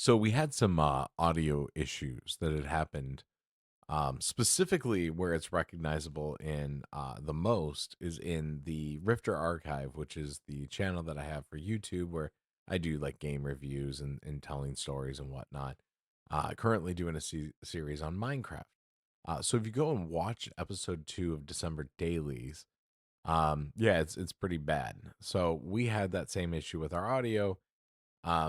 So we had some audio issues that had happened. Specifically, where it's recognizable in the most is in the Rifter Archive, which is the channel that I have for YouTube, where I do like game reviews and telling stories and whatnot. Currently doing a series on Minecraft. So if you go and watch episode 2 of December Dailies, yeah, it's pretty bad. So we had that same issue with our audio.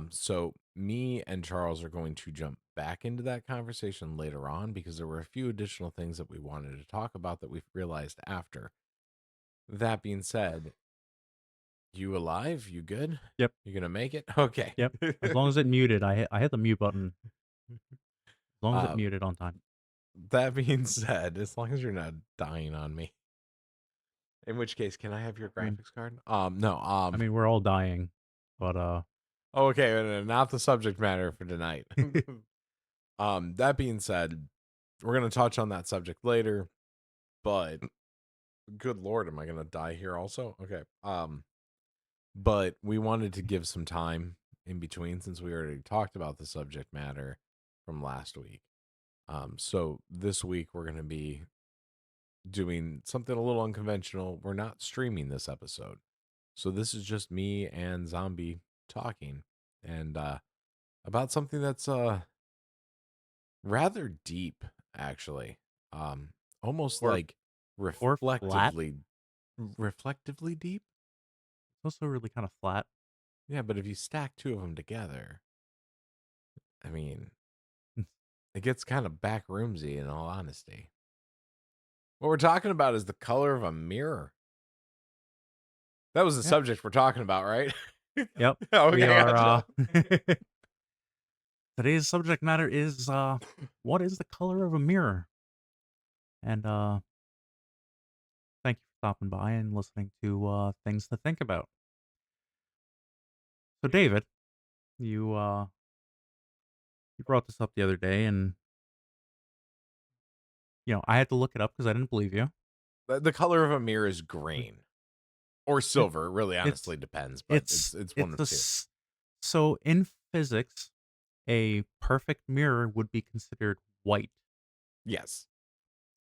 So me and Charles are going to jump back into that conversation later on because there were a few additional things that we wanted to talk about that we've realized after. That being said, you alive? You good? Yep, You gonna make it? Okay. yep. As long as it muted, I hit the mute button. As long as it uh, muted on time. that being said, as long as you're not dying on me, in which case, can I have your I mean, graphics card? No. we're all dying, but Oh, okay, not the subject matter for tonight. That being said, we're gonna touch on that subject later, but good lord, am I gonna die here also? Okay. But we wanted to give some time in between since we already talked about the subject matter from last week. So this week we're gonna be doing something a little unconventional. We're not streaming this episode. So this is just me and Zombie talking and about something that's rather deep actually. Um Almost or like or flat. reflectively deep. It's also really kind of flat. Yeah, but if you stack two of them together, I mean, it gets kind of back roomsy in all honesty. What we're talking about is the color of a mirror. That was the Yep, subject we're talking about, right? yep. We Okay, are. gotcha. Today's subject matter is what is the color of a mirror? And thank you for stopping by and listening to things to think about. So, David, you brought this up the other day, and I had to look it up because I didn't believe you. The color of a mirror is green or It, silver. It really, it's honestly depends, but it's it's one it's of a two. so in physics, a perfect mirror would be considered white, Yes.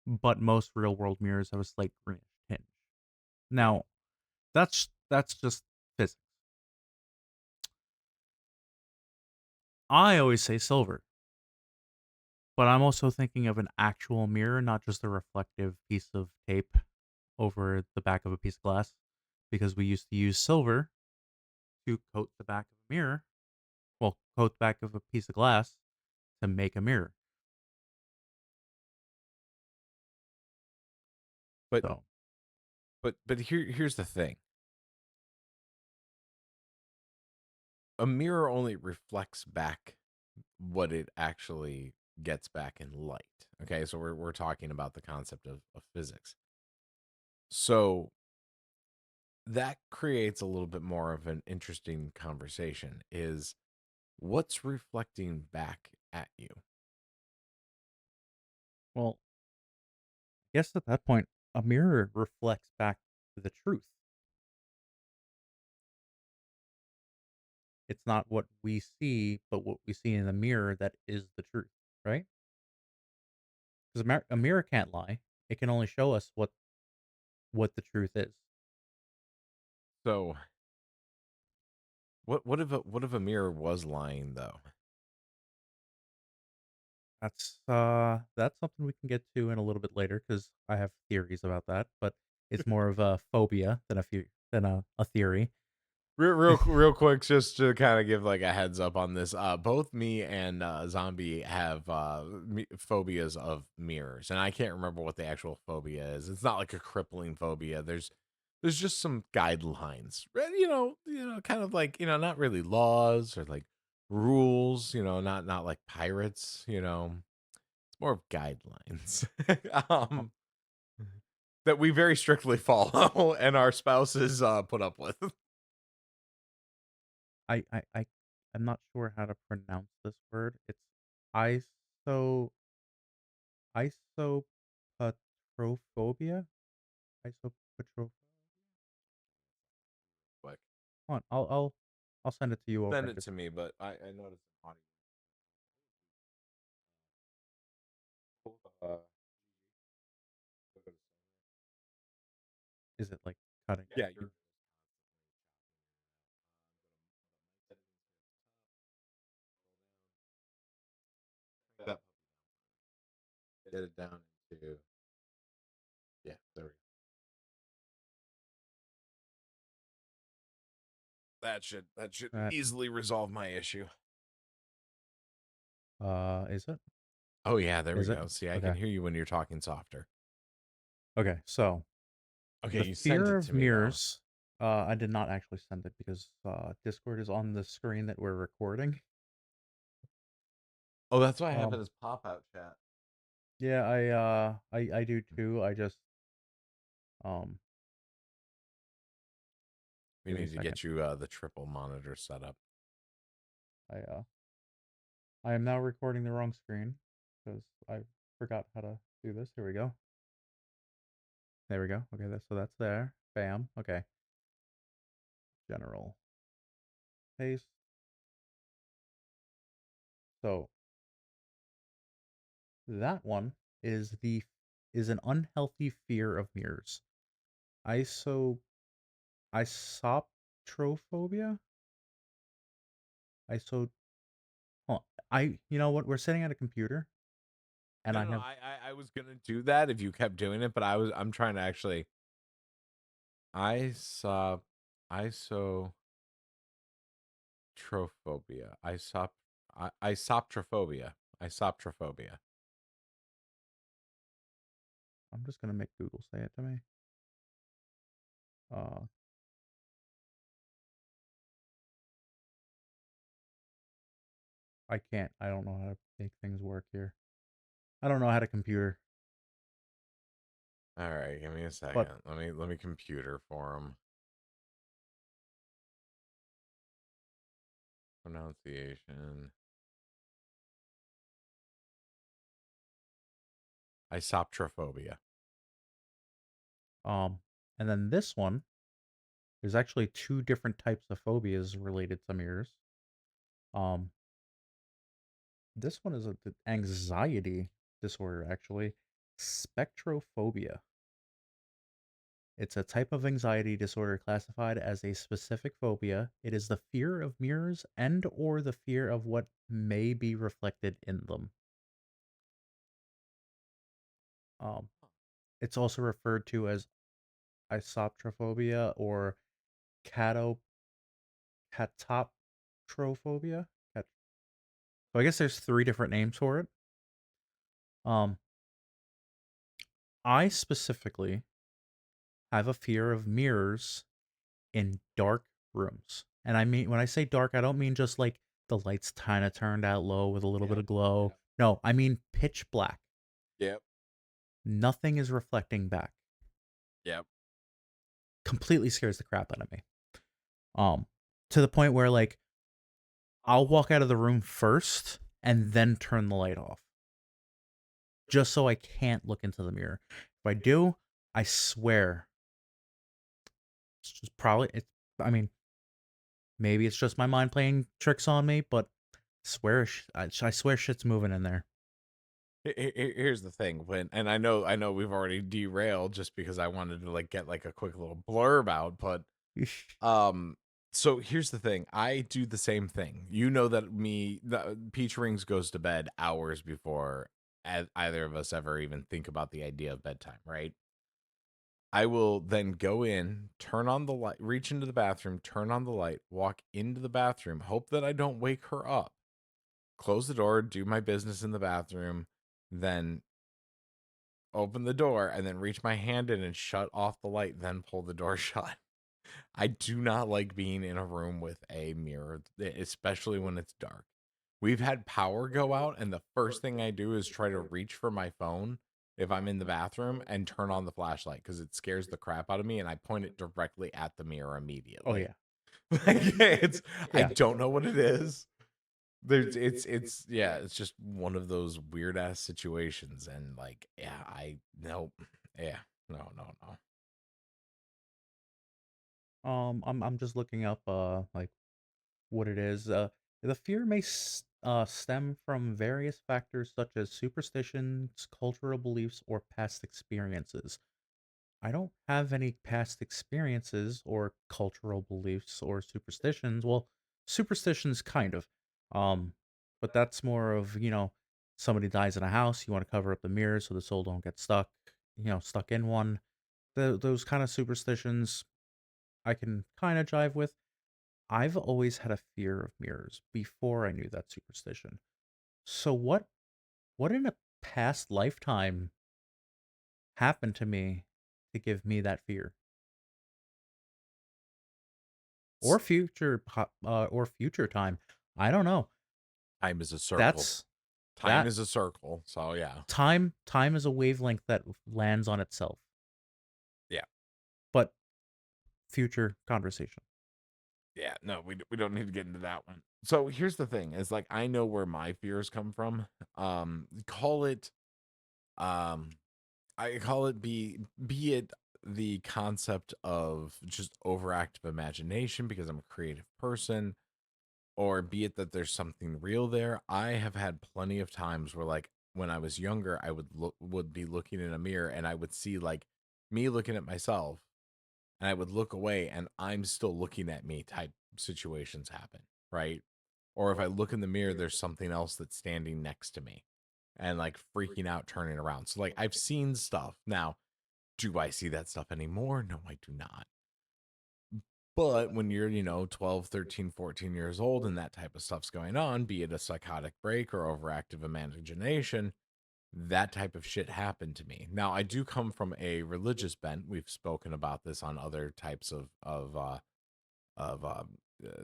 but most real world mirrors have a slight greenish tinge. Now, that's just physics. I always say silver, but I'm also thinking of an actual mirror, not just a reflective piece of tape over the back of a piece of glass, because we used to use silver to coat the back of a mirror, well, coat the back of a piece of glass to make a mirror. But So, here's the thing. A mirror only reflects back what it actually gets back in light. Okay, so we're talking about the concept of physics. So that creates a little bit more of an interesting conversation is what's reflecting back at you. well, I guess at that point, a mirror reflects back to the truth. It's not what we see, but what we see in the mirror that is the truth, right? Because a mirror can't lie. It can only show us what the truth is. So what if a mirror was lying though? That's something we can get to in a little bit later because I have theories about that, but it's more of a phobia than a theory. Real quick, just to kind of give like a heads up on this. Both me and Zombie have phobias of mirrors, and I can't remember what the actual phobia is. It's not like a crippling phobia. There's just some guidelines, right? Kind of like not really laws or like rules. Not like pirates. It's more of guidelines. Oh, um, that we very strictly follow, and our spouses put up with. I'm not sure how to pronounce this word. It's iso isopatrophobia. Isopatro. Like Hold on, I'll send it to you over send in it just to me, but I noticed an audio. Is it like cutting? Yeah, you that get it down into yeah, there we go. That should That easily resolve my issue. is it? Oh yeah, there we Is it? go. See, I can Okay. hear you when you're talking softer. Okay. So Okay, the you sent fear it of to me though. mirrors. I did not actually send it because Discord is on the screen that we're recording. Oh, that's why I have it Um. as pop out chat. Yeah. I do too. I just um. We Give me a need to second. get you the triple monitor set up. I I am now recording the wrong screen because I forgot how to do this. Here we go. There we go. Okay. So that's there. Bam. Okay. General paste. So that one is an unhealthy fear of mirrors. Iso isoptrophobia. Iso. Oh, you know what? We're sitting at a computer, and No, I no, have. I was gonna do that if you kept doing it, but I'm trying to actually isop isotrophobia. Isoptrophobia. Isoptrophobia. I'm just gonna make Google say it to me. Uh, I can't. I don't know how to make things work here. I don't know how to computer, All right, give me a but second. Let me computer for him. Pronunciation. Isoptrophobia. um, and then this one, there's actually two different types of phobias related to mirrors. Um, this one is a anxiety disorder actually, spectrophobia. It's a type of anxiety disorder classified as a specific phobia. It is the fear of mirrors and or the fear of what may be reflected in them. Um, it's also referred to as isoptrophobia or cato catoptrophobia. So I guess there's three different names for it. Um, I specifically have a fear of mirrors in dark rooms. And I mean, when I say dark, I don't mean just like the lights kind of turned out low with a little bit Yep. of glow. Yep. No, I mean pitch black. Yep. Nothing is reflecting back. Yep. Completely scares the crap out of me. Um, to the point where like I'll walk out of the room first and then turn the light off just so I can't look into the mirror. If I do, I swear it's just probably it's. I mean, maybe it's just my mind playing tricks on me, but I swear shit's moving in there. Here's the thing, when and I know we've already derailed just because I wanted to like get like a quick little blurb out, but um so here's the thing. I do the same thing. You know that Peach Rings goes to bed hours before either of us ever even think about the idea of bedtime, right? I will then go in, turn on the light, reach into the bathroom, turn on the light, walk into the bathroom, hope that I don't wake her up, close the door, do my business in the bathroom, then open the door and then reach my hand in and shut off the light, then pull the door shut. I do not like being in a room with a mirror, especially when it's dark. We've had power go out, and the first thing I do is try to reach for my phone if I'm in the bathroom and turn on the flashlight because it scares the crap out of me, and I point it directly at the mirror Oh immediately. yeah, Like it's, I yeah. don't know what it is. It's yeah, it's just one of those weird ass situations, and like yeah, I nope, yeah, no. I'm just looking up like what it is. The fear may stem from various factors such as superstitions, cultural beliefs, or past experiences. I don't have any past experiences or cultural beliefs or superstitions. Well, superstitions kind of. Um, but that's more of, somebody dies in a house, you want to cover up the mirrors so the soul don't get stuck, stuck in one. Those kind of superstitions I can kind of jive with. I've always had a fear of mirrors before I knew that superstition. So what in a past lifetime happened to me to give me that fear? S- Or future time. I don't know. Time is a circle. That's Time that is a circle. So yeah. time is a wavelength that lands on itself. Yeah. But future conversation. Yeah, no, we don't need to get into that one. So here's the thing: is like I know where my fears come from. Call it um, I call it be it the concept of just overactive imagination because I'm a creative person, or be it that there's something real there. I have had plenty of times where, like, when I was younger, I would be looking in a mirror and I would see like me looking at myself, and I would look away and I'm still looking at me type situations happen, right? Or if I look in the mirror, there's something else that's standing next to me and like freaking out, turning around. So, like, I've seen stuff. Now, do I see that stuff anymore? No, I do not. But when you're, 12, 13, 14 years old and that type of stuff's going on, be it a psychotic break or overactive imagination, that type of shit happened to me. Now, I do come from a religious bent. We've spoken about this on other types of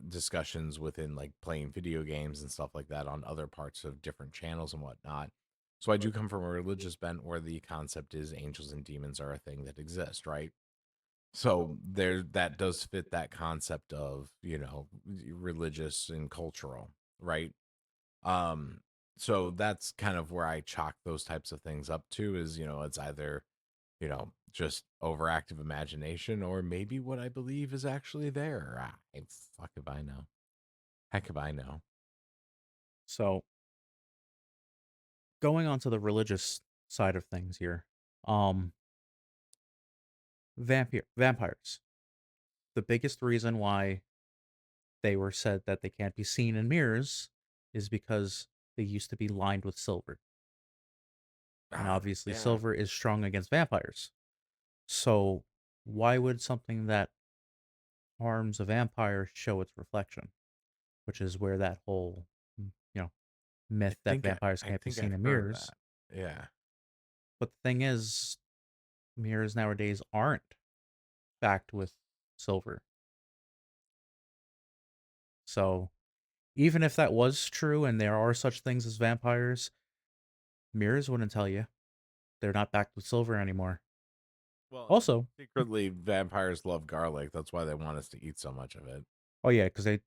discussions within like playing video games and stuff like that on other parts of different channels and whatnot. So I do come from a religious bent where the concept is angels and demons are a thing that exist, right? So there, that does fit that concept of, religious and cultural, right? Um, so that's kind of where I chalk those types of things up to is, it's either, just overactive imagination or maybe what I believe is actually there. Fuck if I know. Heck if I know. So going on to the religious side of things here. Um vampires. The biggest reason why they were said that they can't be seen in mirrors is because they used to be lined with silver. And Ah, obviously yeah. silver is strong against vampires. So why would something that harms a vampire show its reflection? Which is where that whole, myth that vampires I can't be think seen I've in heard of mirrors. that. Yeah. But the thing is, mirrors nowadays aren't backed with silver. So even if that was true and there are such things as vampires, mirrors wouldn't tell you. They're not backed with silver anymore. Well, and Also, secretly vampires love garlic. That's why they want us to eat so much of it. oh yeah, because they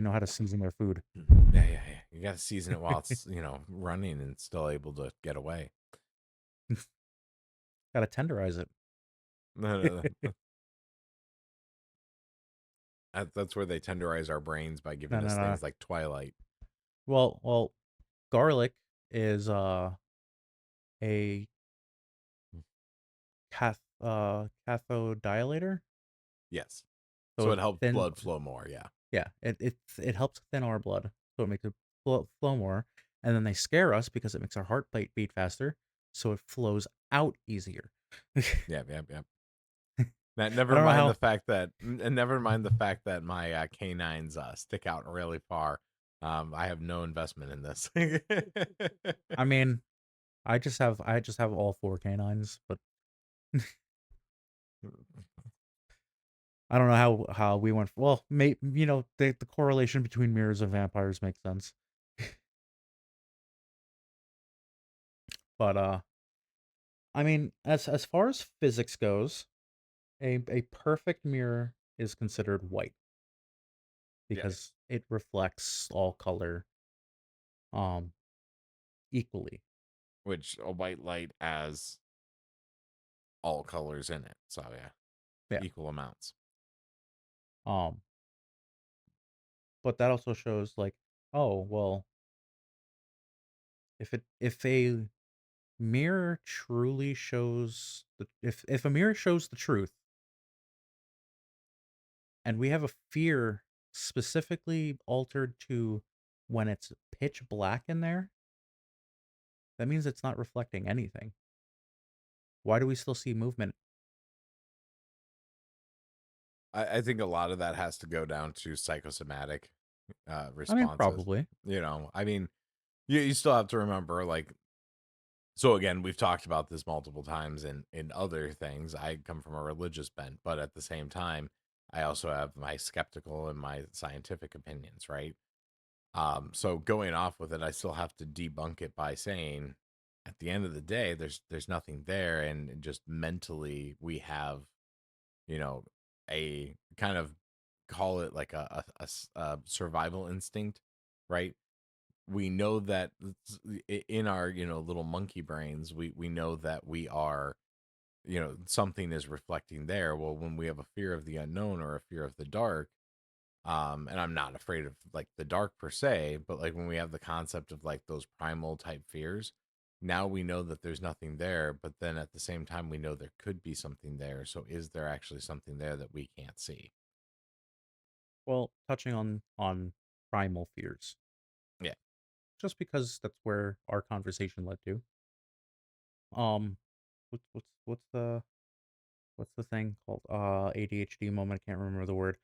know how to season their food. Yeah, yeah, yeah. You got to season it while it's, running and still able to get away. Gotta tenderize it. No, no, no. That's where they tenderize our brains by No, giving no, us no. things like Twilight. Well, garlic is a cathodilatator. Yes. So So it it helps thin blood flow more. Yeah. Yeah, it helps thin our blood, so it makes it flow more, and then they scare us because it makes our heart beat faster, so it flows out easier. Yeah, yeah, yeah. I Never don't know mind the how. fact that, and never mind the fact that my canines stick out really far. I have no investment in this. I mean, I just have all four canines, but I don't know how we went. Well, the correlation between mirrors and vampires makes sense, but I mean, as far as physics goes, a perfect mirror is considered white Yes. because it reflects all color um equally. Which a white light has all colors in it. So yeah, Yeah. equal amounts. Um but that also shows like, oh, well, if mirror truly shows the if a mirror shows the truth and we have a fear specifically altered to when it's pitch black in there, that means it's not reflecting anything. Why do we still see movement? I think a lot of that has to go down to psychosomatic I mean, responses. probably. I mean, you still have to remember, like, so again, we've talked about this multiple times in other things. I come from a religious bent, but at the same time, I also have my skeptical and my scientific opinions, right? So going off with it, I still have to debunk it by saying, at the end of the day, there's nothing there, and just mentally, we have, you know, a kind of, call it like a survival instinct, right? We know that in our, little monkey brains, we know that we are, something is reflecting there. Well, when we have a fear of the unknown or a fear of the dark, and I'm not afraid of like the dark per se, but like when we have the concept of like those primal type fears, now we know that there's nothing there, but then at the same time we know there could be something there. So is there actually something there that we can't see? Well, touching on primal fears, Yeah. just because that's where our conversation led to. Um, what's the thing called? ADHD moment. I can't remember the word.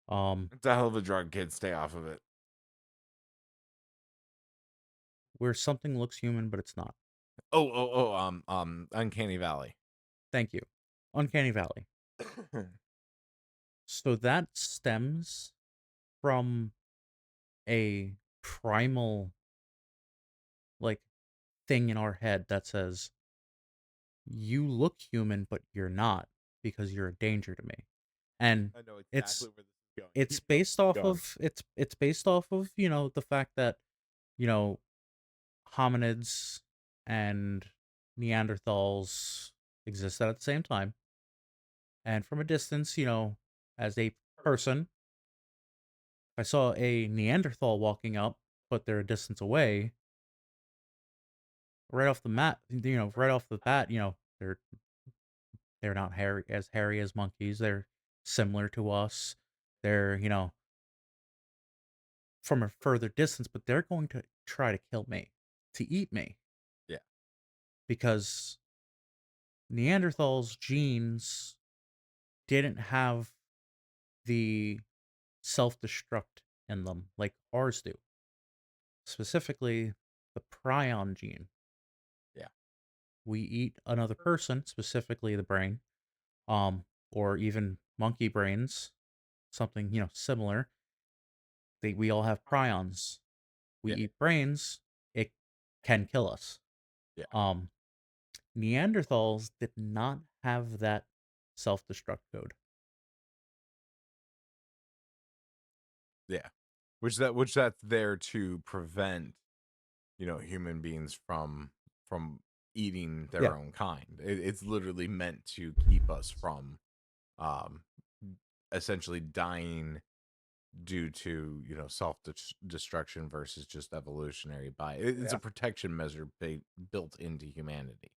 Um, It's a hell of a drug, kids. Stay off of it. where something looks human but it's not. Uncanny Valley. Thank you. Uncanny Valley. So that stems from a primal like thing in our head that says you look human but you're not because you're a danger to me. And I know exactly it's where this is going. it's Keep going. based Keep off going. of it's based off of, the fact that, you know, hominids and Neanderthals existed at the same time. And from a distance, as a person, if I saw a Neanderthal walking up, but they're a distance away, right off the mat, right off the bat, they're not hairy as monkeys. They're similar to us. They're, from a further distance, but they're going to try to kill me, to eat me, Yeah. because Neanderthals' genes didn't have the self destruct in them like ours do. Specifically, the prion gene. Yeah. We eat another person, specifically the brain, or even monkey brains, something similar. We all have prions. We Yeah. eat brains, it can kill us. Yeah. Um, Neanderthals did not have that self destruct code. Yeah. Which that's there to prevent, human beings from eating Yeah, their own kind. It's literally meant to keep us from um essentially dying due to, self destruction versus just evolutionary bias. It's a yeah. protection measure built into humanity.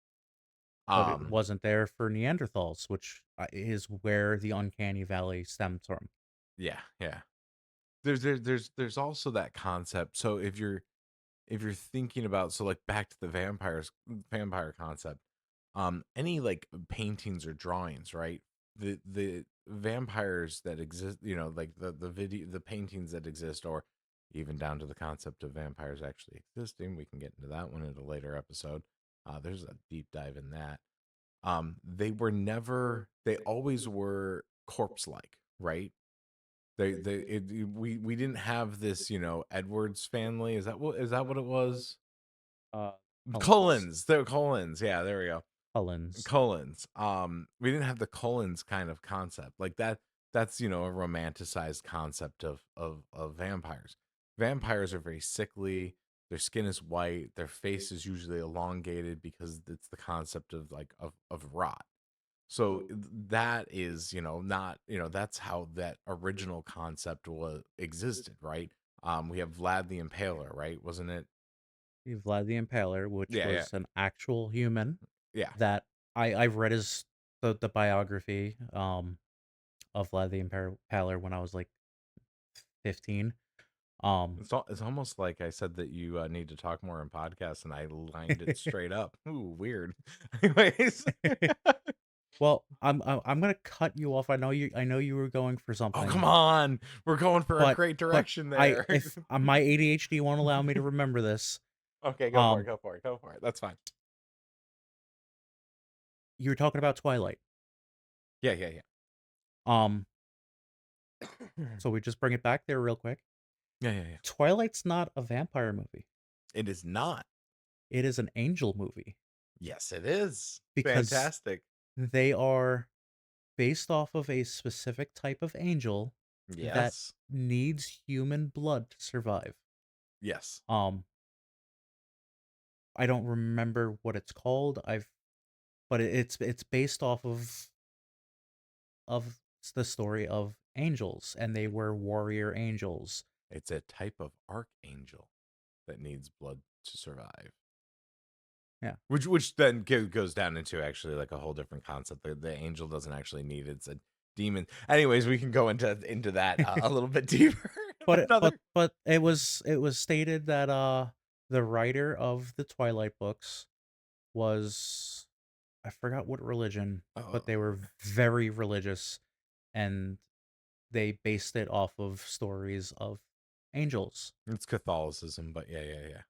But it Um wasn't there for Neanderthals, which is where the uncanny valley stems from. yeah, yeah. There's also that concept. So if you're thinking about, so like back to the vampire concept, any like paintings or drawings, right? The vampires that exist, like the paintings that exist, or even down to the concept of vampires actually existing, we can get into that one in a later episode. There's a deep dive in that. They always were corpse like, right? We didn't have this, Edwards family. Is that what it was? Uh, Cullens. Cullens. They're Cullens. Yeah, there we go. Cullens. Cullens. We didn't have the Cullens kind of concept. Like that that's, a romanticized concept of vampires. Vampires are very sickly. Their skin is white. Their face is usually elongated because it's the concept of like of rot. So that is, not, that's how that original concept was existed, right? We have Vlad the Impaler, right? Wasn't it? Vlad the Impaler, which Yeah, yeah, was an actual human yeah. that I've read his the biography of Vlad the Impaler when I was like 15. Um It's almost like I said that you need to talk more in podcasts, and I lined it straight up. Ooh, weird. Anyways, well, I'm gonna cut you off. I know you were going for oh come something, on, we're going for a but great but direction I there. if my ADHD won't allow me to remember this. Okay, go for it, Um, go for it, go for it. That's fine. you were talking about Twilight. Yeah, yeah, yeah. Um, so we just bring it back there real quick. Yeah, yeah, yeah. Twilight's not a vampire movie. It is not. It is an angel movie Yes, it is. because Fantastic. they are based off of a specific type of angel that Yes. needs human blood to survive. Yes. Um, I don't remember what it's called. But it's based off of the story of angels, and they were warrior angels. It's a type of archangel that needs blood to survive. Yeah. Which then goes down into actually like a whole different concept. The angel doesn't actually need it, it's a demon. Anyways, we can go into that a little bit deeper. Another. But it was stated that the writer of the Twilight books was, I forgot what religion, but they were Oh, very religious, and they based it off of stories of angels. it's Catholicism, but yeah, yeah, yeah.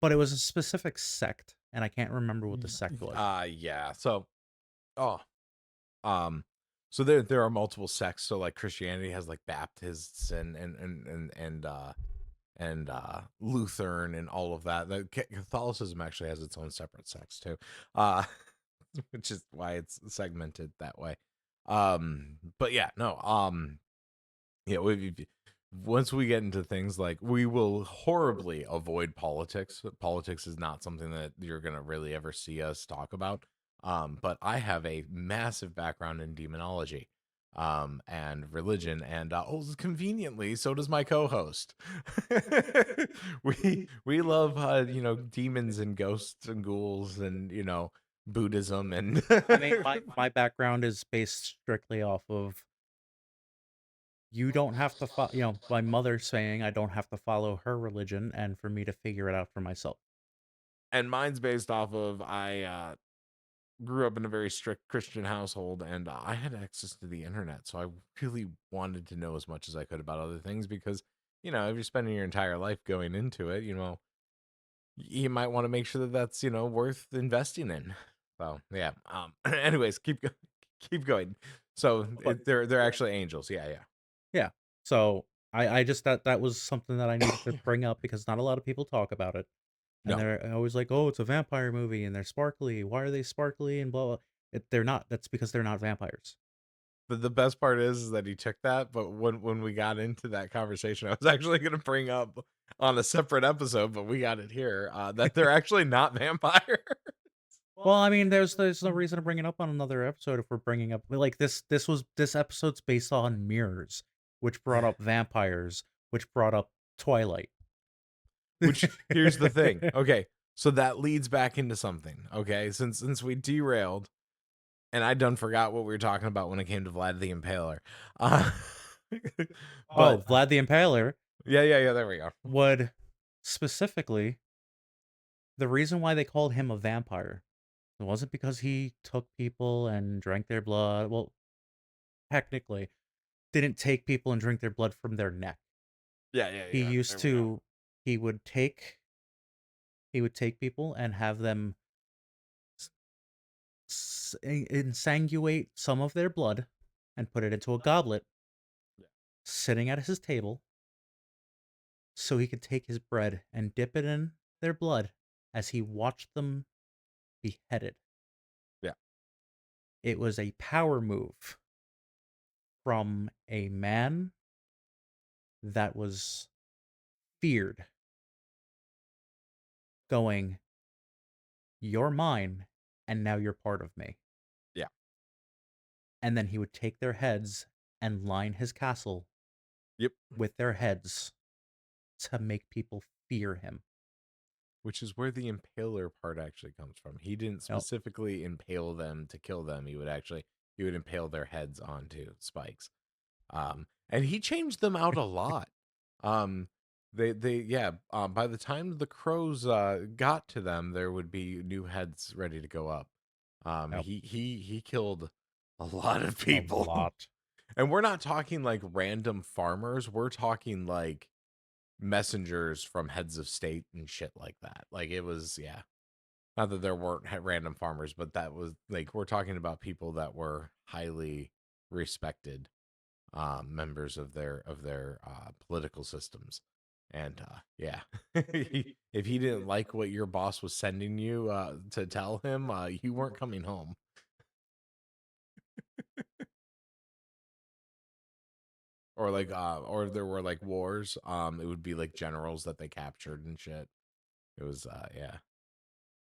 But it was a specific sect, and I can't remember what the sect was. Yeah. So, oh, um, so there are multiple sects. So like Christianity has like Baptists and Lutheran and all of that. The Catholicism actually has its own separate sects too, uh, which is why it's segmented that way. But yeah, no, yeah, once we get into things like we will horribly avoid politics. Politics is not something that you're gonna really ever see us talk about. But I have a massive background in demonology, and religion, and oh, conveniently, so does my co-host. We love demons and ghosts and ghouls and Buddhism and I mean, my background is based strictly off of you don't have to follow, my mother saying I don't have to follow her religion and for me to figure it out for myself. and mine's based off of I grew up in a very strict Christian household, and I had access to the internet, so I really wanted to know as much as I could about other things because if you're spending your entire life going into it, you might want to make sure that that's worth investing in. So yeah. Anyways, keep going. So But they're actually angels. Yeah, yeah. yeah, so I just that was something that I needed to bring up because not a lot of people talk about it, and No, they're always like, "Oh, it's a vampire movie, and they're sparkly. Why are they sparkly and blah blah?" They're not. That's because they're not vampires. the best part is that he took that, but when we got into that conversation, I was actually going to bring up on a separate episode, but we got it here, that they're actually not vampires. Well, I mean, there's no reason to bring it up on another episode if we're bringing up like this episode's based on mirrors, which brought up vampires, which brought up Twilight. Which here's the thing. Okay, so that leads back into something. Okay, since we derailed, and I done forgot what we were talking about when it came to Vlad the Impaler. Uh, Oh, but Vlad the Impaler yeah, yeah, yeah. There we go. would specifically the reason why they called him a vampire, it wasn't because he took people and drank their blood. Well, technically, didn't take people and drink their blood from their neck. Yeah, yeah, He yeah. used There we go. to he would take he would take people and have them insanguate some of their blood and put it into a goblet Yeah, sitting at his table so he could take his bread and dip it in their blood as he watched them beheaded. yeah, It was a power move from a man that was feared, going, "You're mine, and now you're part of me." yeah. And then he would take their heads and line his castle Yep. with their heads to make people fear him. which is where the impaler part actually comes from. He didn't Yep. specifically impale them to kill them. He would impale their heads onto spikes. And he changed them out a lot. Um, they yeah. By the time the crows got to them, there would be new heads ready to go up. Yep. He killed a lot of A people, lot. and we're not talking like random farmers. We're talking like messengers from heads of state and shit like that. Like it was, yeah. Not that there weren't random farmers, but that was like we're talking about people that were highly respected members of their political systems. And yeah, if he didn't like what your boss was sending you to tell him, you weren't coming home. Or like or there were like wars. It would be like generals that they captured and shit. It was yeah.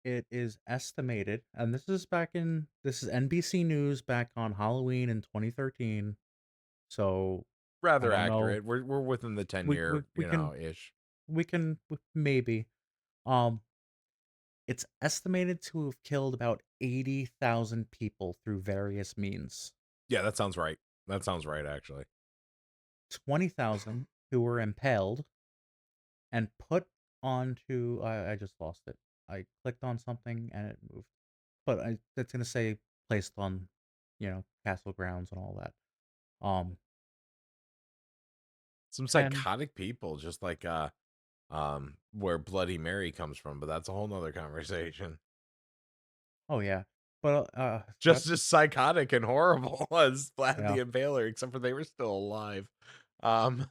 It is estimated, and this is NBC News back on Halloween in 2013. So I Rather don't know. accurate. We're within the 10 We year, we, we can ish. maybe. Um, it's estimated to have killed about 80,000 people through various means. Yeah, that sounds right. That sounds right actually. 20,000 who were impaled and put onto. I just lost it. I clicked on something and it moved. But it's gonna say placed on, castle grounds and all that. Um, Some and psychotic people just like where Bloody Mary comes from, but that's a whole nother conversation. oh yeah, but Just as psychotic and horrible as Vlad yeah. the Impaler, except for they were still alive. Um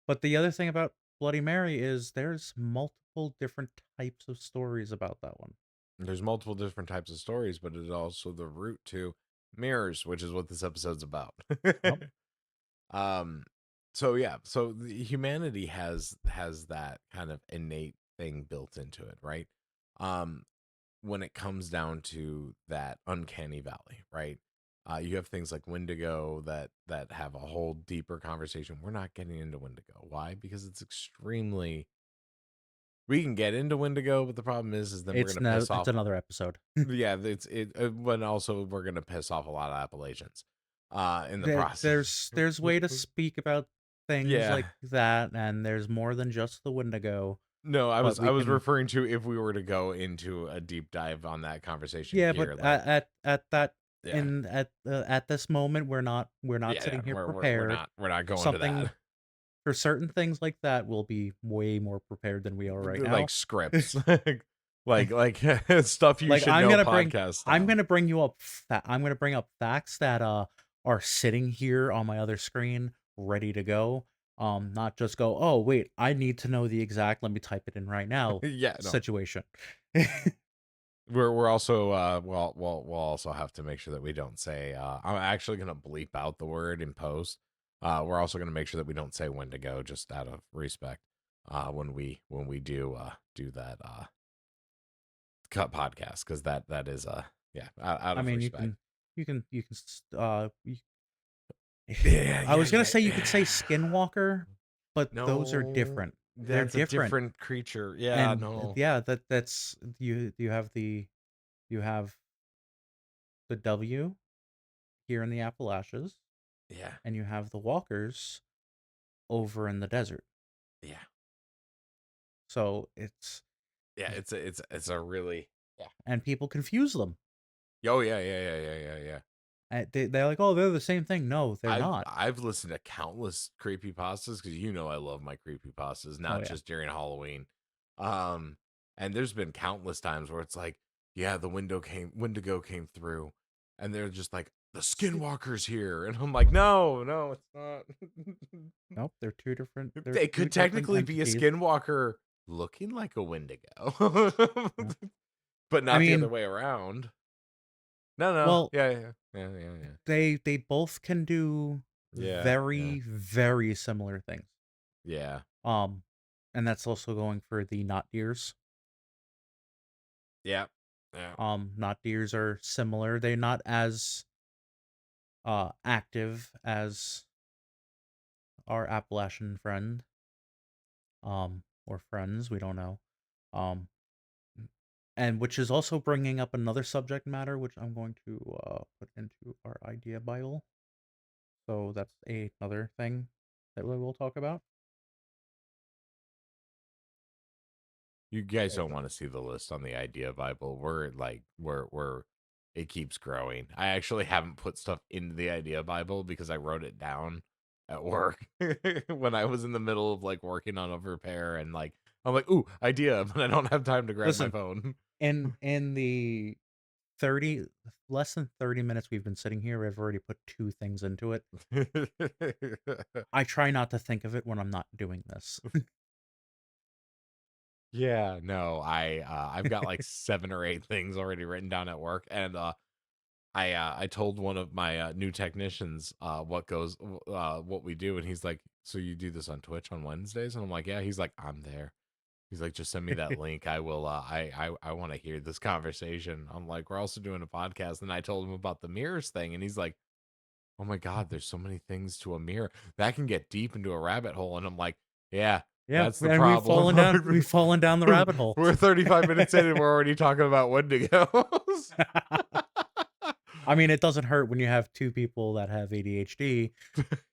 But the other thing about Bloody Mary is there's multiple different types of stories about that one. there's multiple different types of stories, but it's also the root to mirrors, which is what this episode's about. Yep. um so yeah, so humanity has that kind of innate thing built into it, right? um when it comes down to that uncanny valley, right? You have things like Wendigo that have a whole deeper conversation. We're not getting into Wendigo. Why? Because it's extremely. We can get into Wendigo, but the problem is then we're It's gonna no, piss it's off. another episode. Yeah, but also we're gonna piss off a lot of Appalachians, in the process. There's way to speak about things Yeah. like that, and there's more than just the Wendigo. No, I But was we I was can, referring to if we were to go into a deep dive on that conversation yeah. But here, like at that yeah, in at this moment, we're not yeah, sitting here we're prepared. not going to Something that. for certain things like that, we'll be way more prepared than we are right Like now. scripts, like stuff you Like should know podcast I'm style. gonna bring you up I'm gonna bring up facts that are sitting here on my other screen ready to go. Not just go, oh wait, I need to know the exact, let me type it in right now Yeah, no. situation. We're also we'll also have to make sure that we don't say I'm actually gonna bleep out the word in post. We're also gonna make sure that we don't say when to go, just out of respect. When we do that cut podcast, because that is yeah, out I of mean, respect. Yeah, I yeah, was gonna yeah, say you could say yeah. skinwalker, but those are No, different. They're that's a different. different creature. Yeah, And no. yeah, that's you have the W here in the Appalachians, Yeah, and you have the walkers over in the desert. yeah, So it's yeah. It's a really yeah. and people confuse them. Oh yeah, yeah, yeah, yeah, yeah, yeah. They're like, oh, they're the same thing. No, they're not. I've listened to countless creepy pastas because I love my creepy pastas, Oh not yeah. just during Halloween. Um, and there's been countless times where it's like, yeah, Wendigo came through, and they're just like, the Skinwalker's here, and I'm like, no, no, it's not. Nope, they're two different. They're They two could different technically be a entities. Skinwalker looking like a Wendigo, Yeah. but I not the other mean, way around. No, no, well, yeah, yeah, yeah, yeah, yeah, they both can do yeah, yeah, very very similar things. yeah, Um, and that's also going for the not deers. yeah, yeah. Not deers are similar. They're not as active as our Appalachian friend. Or friends, we don't know. Um, and which is also bringing up another subject matter, which I'm going to put into our idea Bible. So that's another thing that we will talk about. You guys don't want to see the list on the idea Bible. We're it keeps growing. I actually haven't put stuff into the idea Bible because I wrote it down at work when I was in the middle of like working on a repair and like I'm like, ooh, idea, but I don't have time to grab my Listen, phone. in the 30 less than 30 minutes we've been sitting here, I've already put two things into it. I try not to think of it when I'm not doing this. Yeah, no, I've got like 7 or 8 things already written down at work, and I told one of my new technicians what we do, and he's like, "So you do this on Twitch on Wednesdays?" And I'm like, "Yeah." He's like, "I'm there." He's like, "Just send me that link. I will. I want to hear this conversation." I'm like, "We're also doing a podcast," and I told him about the mirrors thing, and he's like, "Oh my god, there's so many things to a mirror that can get deep into a rabbit hole." And I'm like, "Yeah, Yeah, that's the and problem." we've fallen down the rabbit hole. We're 35 minutes in, and we're already talking about Wendigos. I mean, it doesn't hurt when you have two people that have ADHD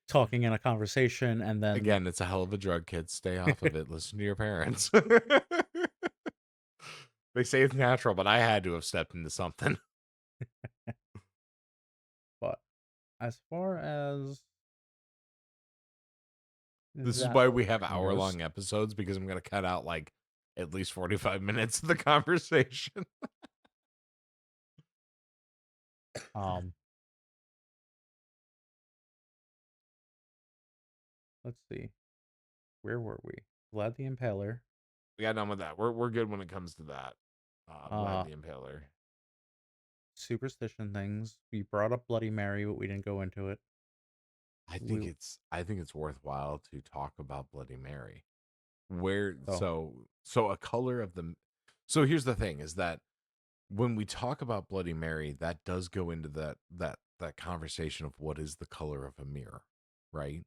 talking in a conversation, and then Again, it's a hell of a drug, kids. Stay off of it. Listen to your parents. They say it's natural, but I had to have stepped into something. but as far as This is that why we have portion goes, hour-long episodes, because I'm going to cut out like at least 45 minutes of the conversation. um, let's see, where were we? Vlad the Impaler, We got done with that. We're good when it comes to that. Vlad uh, the Impaler. superstition things. We brought up Bloody Mary, but we didn't go into it. We I think it's worthwhile to talk about Bloody Mary. Where so so a color of the so here's the thing is that when we talk about Bloody Mary, that does go into that conversation of what is the color of a mirror, right?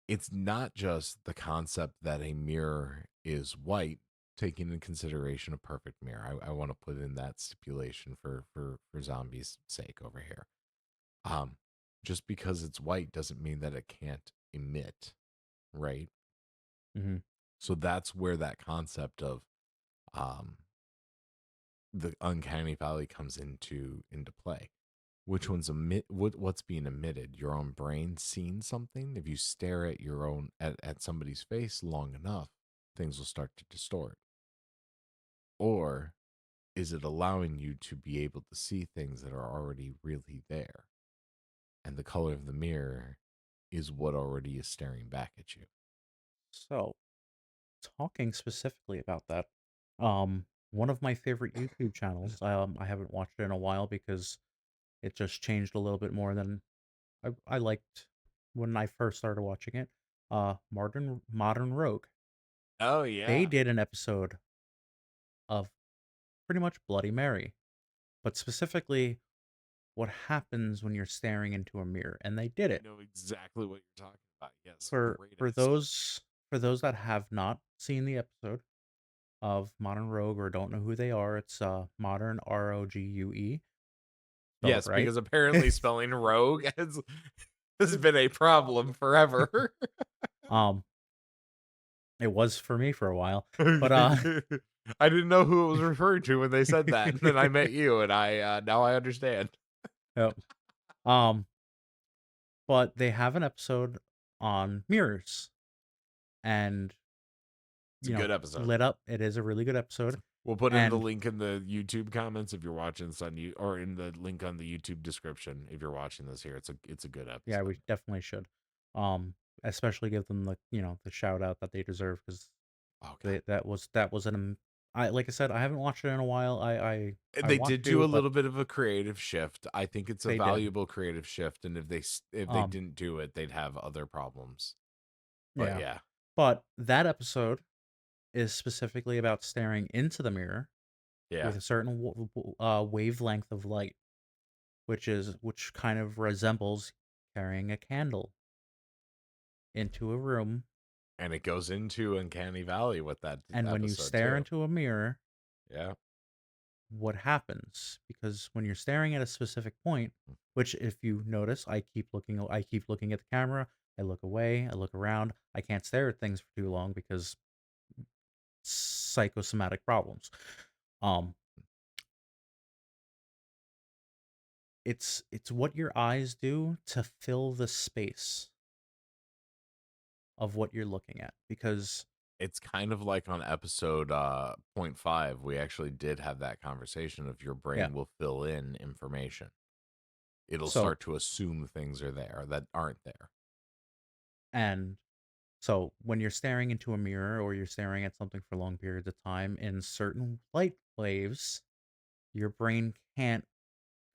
It's not just the concept that a mirror is white, taking into consideration a perfect mirror. I want to put in that stipulation for zombies' sake over here. Um, just because it's white doesn't mean that it can't emit, right? mhm. So that's where that concept of um the uncanny valley comes into play. Which one's what's being emitted? Your own brain seeing something? If you stare at your own at somebody's face long enough, things will start to distort. Or is it allowing you to be able to see things that are already really there? And the color of the mirror is what already is staring back at you. So talking specifically about that, one of my favorite YouTube channels. I haven't watched it in a while because it just changed a little bit more than I liked when I first started watching it. Modern Rogue. Oh They yeah. did an episode of pretty much Bloody Mary, but specifically what happens when you're staring into a mirror, and they did I it. know exactly what you're talking about. Yes, For great for episode. those for those that have not seen the episode of Modern Rogue or don't know who they are, it's Modern Rogue. Spell it Yes, right. because apparently spelling rogue has been a problem forever. um, it was for me for a while, but I didn't know who it was referring to when they said that, and then I met you, and I now I understand. yep. Um, but they have an episode on mirrors, and It's a good episode. lit up. It is a really good episode, We'll put in the and link in the YouTube comments if you're watching this on you, or in the link on the YouTube description if you're watching this here. It's a good yeah, episode. we definitely should. Especially give them the shout out that they deserve because Oh god, that was an I like I said I haven't watched it in a while. I they want did do to, a but little bit of a creative shift. I think it's a they did. valuable creative shift, and if they Um, didn't do it, they'd have other problems. But yeah, yeah, but that episode is specifically about staring into the mirror yeah, with a certain wavelength of light, which kind of resembles carrying a candle into a room, and it goes into Uncanny Valley with that and when you episode stare too. into a mirror, Yeah, what happens, because when you're staring at a specific point, which if you notice, I keep looking at the camera, I look away, I look around, I can't stare at things for too long because psychosomatic problems. Um, it's what your eyes do to fill the space of what you're looking at, because It's kind of like on episode point 5, we actually did have that conversation of your yeah. brain will fill in information. It'll So start to assume things are there that aren't there. and so when you're staring into a mirror or you're staring at something for long periods of time in certain light waves, your brain can't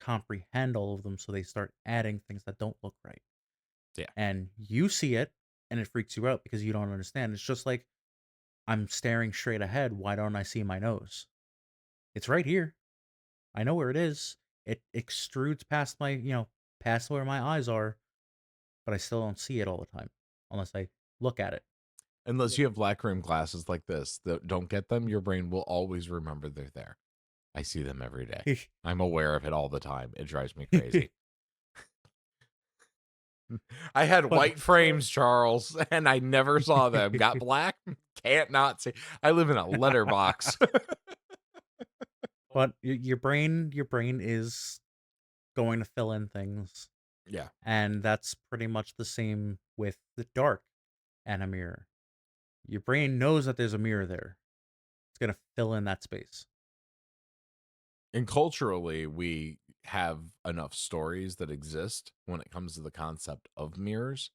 comprehend all of them, so they start adding things that don't look right. Yeah. And you see it and it freaks you out because you don't understand. It's just like I'm staring straight ahead. Why don't I see my nose? It's right here. I know where it is. It extrudes past past where my eyes are, but I still don't see it all the time unless I look at Unless you have black rim glasses like this that don't get them, your brain will always remember they're there. I see them every day. it. I'm aware of it all the time. It drives me crazy. I had but white frames, Charles, and I never saw them. Got black, can't not see. I live in a letterbox. but your brain is going to fill in things, Yeah. and that's pretty much the same with the dark and a mirror. Your brain knows that there's a mirror there. It's gonna fill in that space. And culturally, we have enough stories that exist when it comes to the concept of mirrors.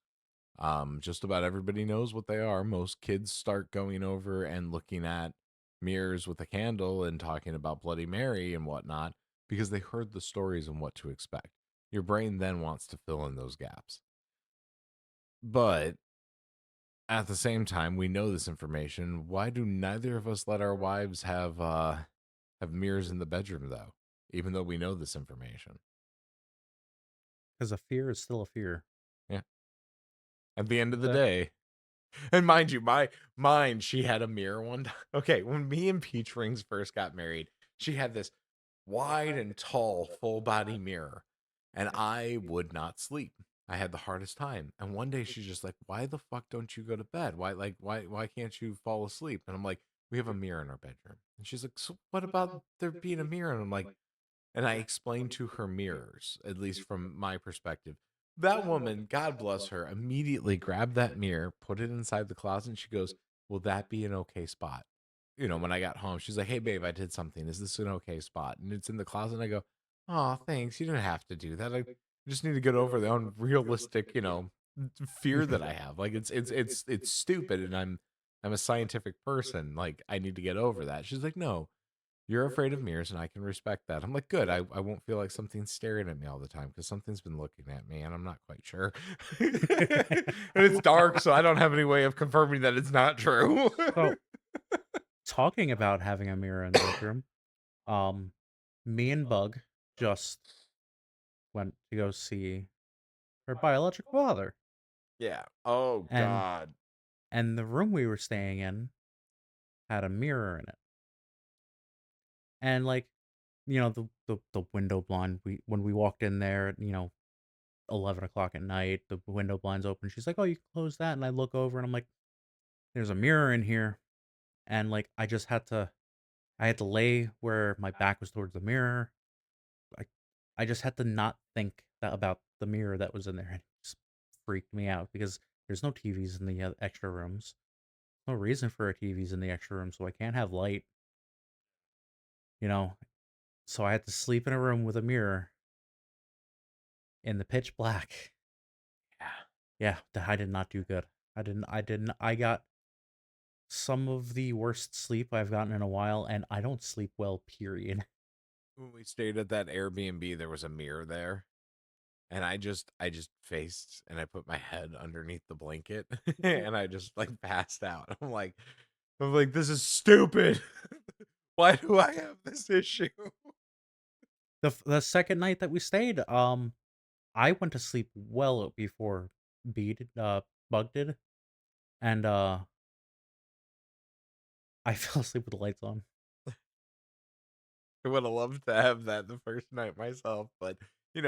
Just about everybody knows what they are. Most kids start going over and looking at mirrors with a candle and talking about Bloody Mary and whatnot because they heard the stories and what to expect. Your brain then wants to fill in those gaps. But at the same time, we know this information. Why do neither of us let our wives have mirrors in the bedroom though? Even though we know this information. Because a fear is still a fear. Yeah. At the end of the The day, and mind you, my mine, she had a mirror one time. Okay, when me and Peach Rings first got married, she had this wide and tall full body mirror, and I would not sleep. I had the hardest time. And one day she's just like, "Why the fuck don't you go to bed? Why can't you fall asleep?" And I'm like, "We have a mirror in our bedroom." And she's like, "So what about there being a mirror?" And I'm like, and I explained to her mirrors, at least from my perspective. That woman, God bless her, immediately grabbed that mirror, put it inside the closet, and she goes, "Will that be an okay spot?" You know, when I got home, she's like, "Hey, babe, I did something. Is this an okay spot?" And it's in the closet. And I go, "Oh, thanks. You didn't have to do that. I just need to get over the unrealistic, fear that I have. Like it's stupid, and I'm a scientific person. Like I need to get over that." She's like, "No, you're afraid of mirrors, and I can respect that." I'm like, "Good. I won't feel like something's staring at me all the time because something's been looking at me, and I'm not quite sure." And it's dark, so I don't have any way of confirming that it's not true. so talking about having a mirror in the bedroom, um, me and Bug just went to go see her biological father, Yeah. Oh and God. the room we were staying in had a mirror in it, and the window blind. We When we walked in there, at, 11 o'clock at night, the window blind's open. She's like, "Oh, you can close that," and I look over and I'm like, "There's a mirror in here," and like I had to lay where my back was towards the mirror. I I just had to not think about the mirror that was in there. It just freaked me out because there's no TVs in the extra rooms. No reason for a TVs in the extra room, so I can't have light. You know, so I had to sleep in a room with a mirror in the pitch black. Yeah. Yeah, I did not do good. I got some of the worst sleep I've gotten in a while, and I don't sleep well, period. When we stayed at that Airbnb, there was a mirror there. And I just faced and I put my head underneath the blanket and I just like passed out. I'm like, this is stupid. Why do I have this issue? The second night that we stayed, I went to sleep well before Bug did, and I fell asleep with the lights on. I would have loved to have that the first night myself, but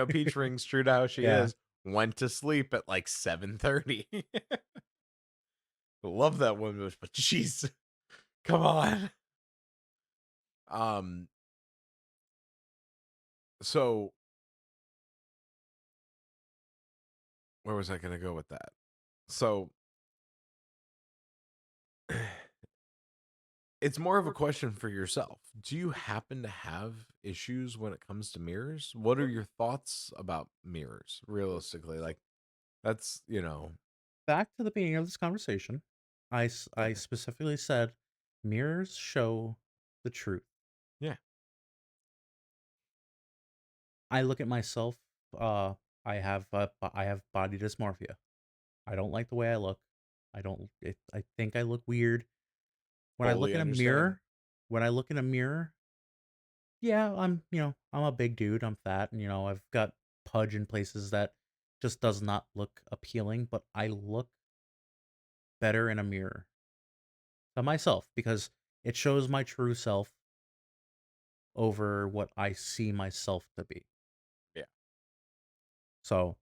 Peach rings true to how she Yeah. is. Went to sleep at like 7:30. Love that one, but jeez, come on. Um, so where was I gonna go with that? So it's more of a question for yourself. Do you happen to have issues when it comes to mirrors? What are your thoughts about mirrors, realistically? Like, that's. Back to the beginning of this conversation, I Okay. specifically said mirrors show the truth. Yeah. I look at myself. Uh, I have body dysmorphia. I don't like the way I look. I think I look weird when I look Fully in a understand. mirror. When I look in a mirror, yeah, I'm a big dude. I'm fat, and I've got pudge in places that just does not look appealing. But I look better in a mirror than myself because it shows my true self over what I see myself to be. Yeah. So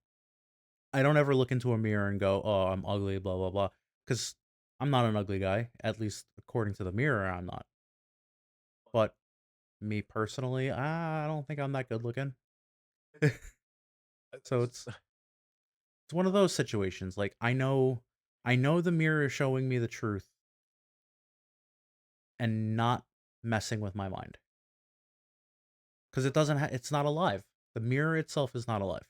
I don't ever look into a mirror and go, "Oh, I'm ugly," blah blah blah, because I'm not an ugly guy. At least according to the mirror, I'm not. But me personally, I don't think I'm that good looking. So it's one of those situations. Like I know the mirror is showing me the truth and not messing with my mind because it's not alive. The mirror itself is not alive.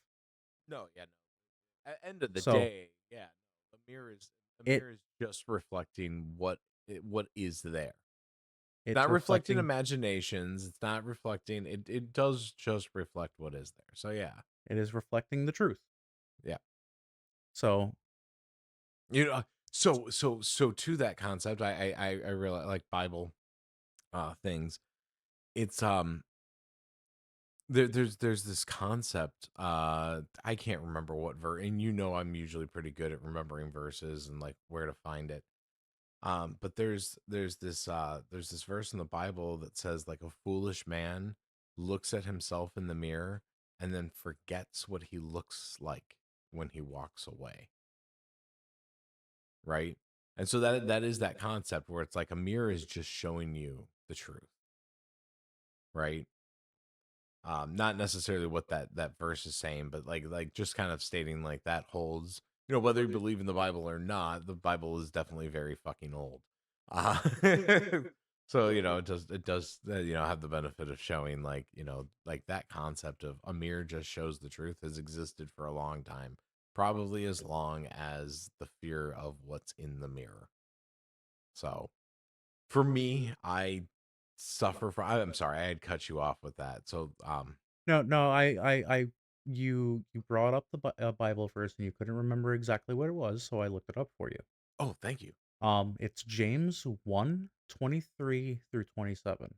No, yeah, no. At end of the So day, yeah, no. The it mirror is just reflecting what is there. it's Not reflecting reflecting imaginations. It's not reflecting. It does just reflect what is there. So yeah, it is reflecting the truth. yeah. So You know. So to that concept, I really like Bible things. It's there's this concept. I can't remember what verse, and I'm usually pretty good at remembering verses and like where to find it. But there's this verse in the Bible that says like a foolish man looks at himself in the mirror and then forgets what he looks like when he walks away, right? And so that is that concept where it's like a mirror is just showing you the truth, right? Not necessarily what that verse is saying, but like just kind of stating like that holds. Whether you believe in the Bible or not, the Bible is definitely very fucking old. Uh, so it does have the benefit of showing like that concept of a mirror just shows the truth has existed for a long time, probably as long as the fear of what's in the mirror. So for me, I suffer from. I'm sorry, I had cut you off with that. So no, you brought up the Bible verse and you couldn't remember exactly what it was, so I looked it up for you. Oh, thank you. It's James 1:23 through 27.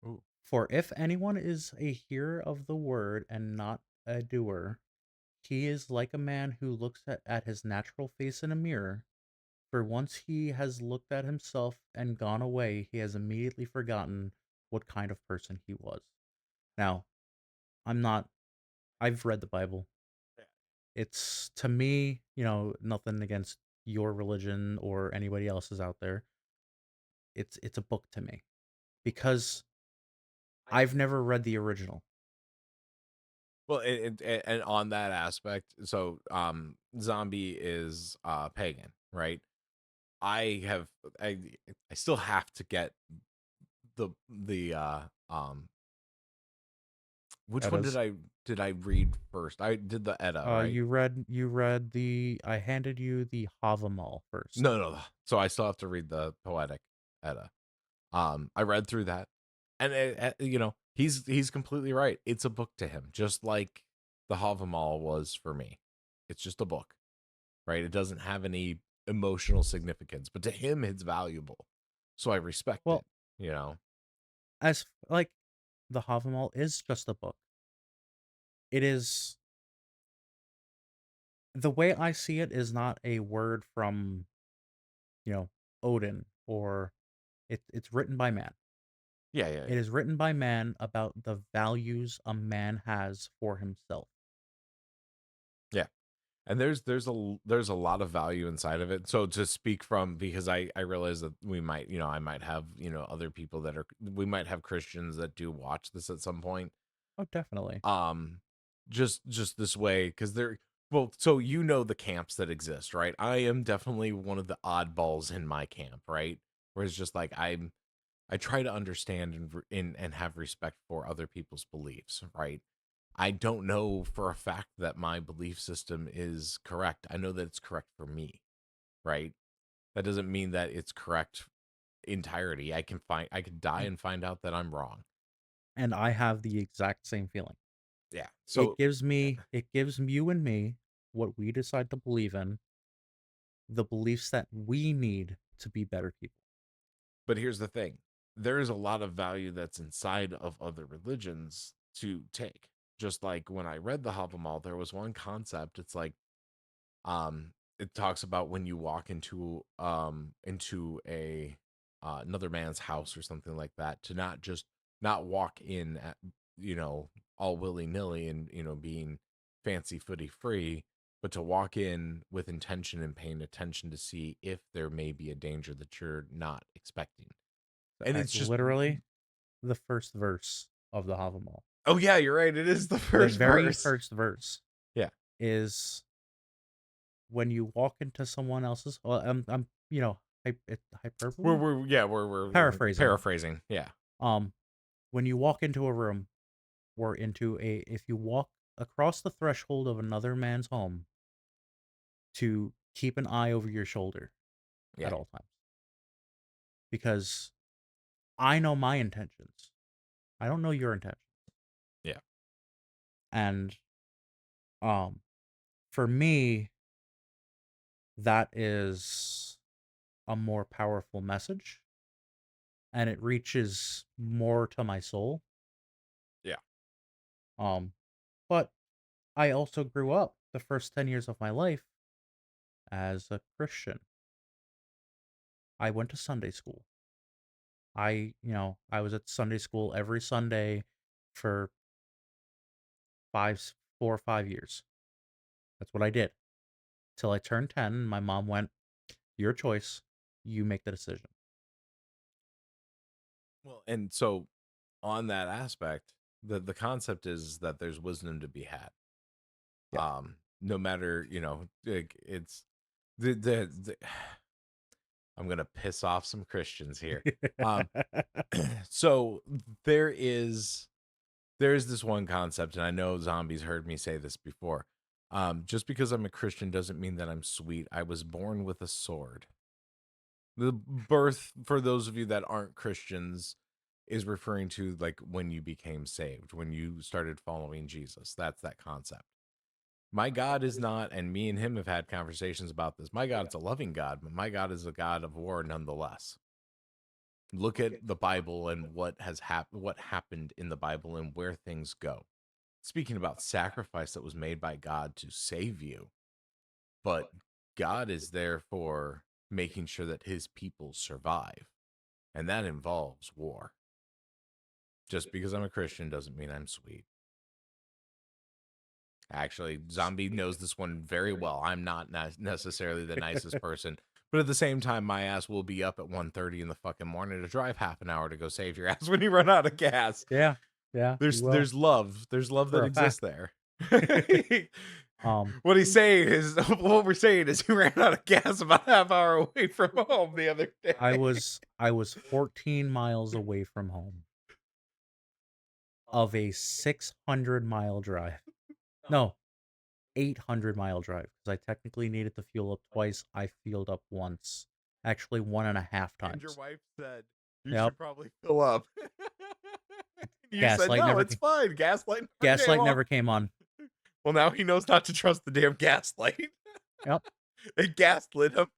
Ooh. For if anyone is a hearer of the word and not a doer, he is like a man who looks at his natural face in a mirror. For once he has looked at himself and gone away, he has immediately forgotten what kind of person he was. Now, I'm not, I've read the Bible. Yeah. It's to me, nothing against your religion or anybody else's out there. It's a book to me because I've never read the original. Well, and on that aspect, so zombie is pagan, right? I have I still have to get the which one Eddas. did I read first? I did the Edda, right? You read the I handed you the Havamal first. No, no. So I still have to read the poetic Edda. I read through that, and he's completely right. It's a book to him, just like the Havamal was for me. It's just a book, right? It doesn't have any emotional significance, but to him, it's valuable. So I respect Well, it. You know, like the Havamal is just a book. It is the way I see it is not a word from, you know, Odin or it's written by man. Yeah, yeah, It yeah. is written by man about the values a man has for himself. Yeah. And there's a lot of value inside of it. So to speak from, because I realize that we might, I might have, other people that are, we might have Christians that do watch this at some point. Oh, definitely. Um just this way, because they're, well, so the camps that exist, right? I am definitely one of the oddballs in my camp, right? Where it's just like I try to understand and have respect for other people's beliefs, right? I don't know for a fact that my belief system is correct. I know that it's correct for me, right? That doesn't mean that it's correct entirety. I could die Mm. and find out that I'm wrong. And I have the exact same feeling. Yeah. It So, gives me it gives you and me what we decide to believe in, the beliefs that we need to be better people. but here's the thing. There is a lot of value that's inside of other religions to take. Just like when I read the Havamal, there was one concept. It's like, it talks about when you walk into a another man's house or something like that, to not walk in at, all willy-nilly and, being fancy footy free, but to walk in with intention and paying attention to see if there may be a danger that you're not expecting. And it's That's just, literally the first verse of the Havamal. oh yeah, you're right, it is the The first very verse. first verse Yeah. is when you walk into someone else's. Well, I'm we're hyperbole, we're yeah we're paraphrasing. paraphrasing, yeah. Um, when you walk into a room or if you walk across the threshold of another man's home, to keep an eye over your shoulder Yeah. at all times, because I know my intentions. I don't know your intentions, Yeah. and um, for me, that is a more powerful message, and it reaches more to my soul. Yeah. Um, but I also grew up the first 10 years of my life as a Christian. I went to Sunday school. I was at Sunday school every Sunday for 4 or 5 years. That's what I did till I turned 10. My mom went, "Your choice. You make the decision." Well, and so on that aspect, the concept is that there's wisdom to be had. Yep. No matter, like, it's the I'm gonna piss off some Christians here. Um, so there's this one concept, and I know Zombies heard me say this before. Just because I'm a Christian doesn't mean that I'm sweet. I was born with a sword. The birth, for those of you that aren't Christians, is referring to like when you became saved, when you started following Jesus. That's that concept. My God is not, and me and him have had conversations about this. My God is a loving God, but my God is a God of war nonetheless. Look at the Bible and what happened in the Bible and where things go. Speaking about sacrifice that was made by God to save you, but God is there for making sure that his people survive, and that involves war. Just because I'm a Christian doesn't mean I'm sweet. Actually, Zombie knows this one very well. I'm not necessarily the nicest person, but at the same time, my ass will be up at 1:30 in the fucking morning to drive half an hour to go save your ass when you run out of gas. Yeah, yeah, you will, There's love for that a exists fact. there. Um, What he's saying is, what we're saying is, he ran out of gas about half hour away from home the other I day. was I was 14 miles away from home of a 600-mile drive. No, 800-mile drive, because I technically needed to fuel up twice. I fueled up once. Actually, one and a half And your times. wife said, you Yep. should probably fill up. You said, Gaslight no, never it's came. fine. Gaslight never came Gaslight on. never came on. Well, now he knows not to trust the damn gaslight. Yep. It gaslit him.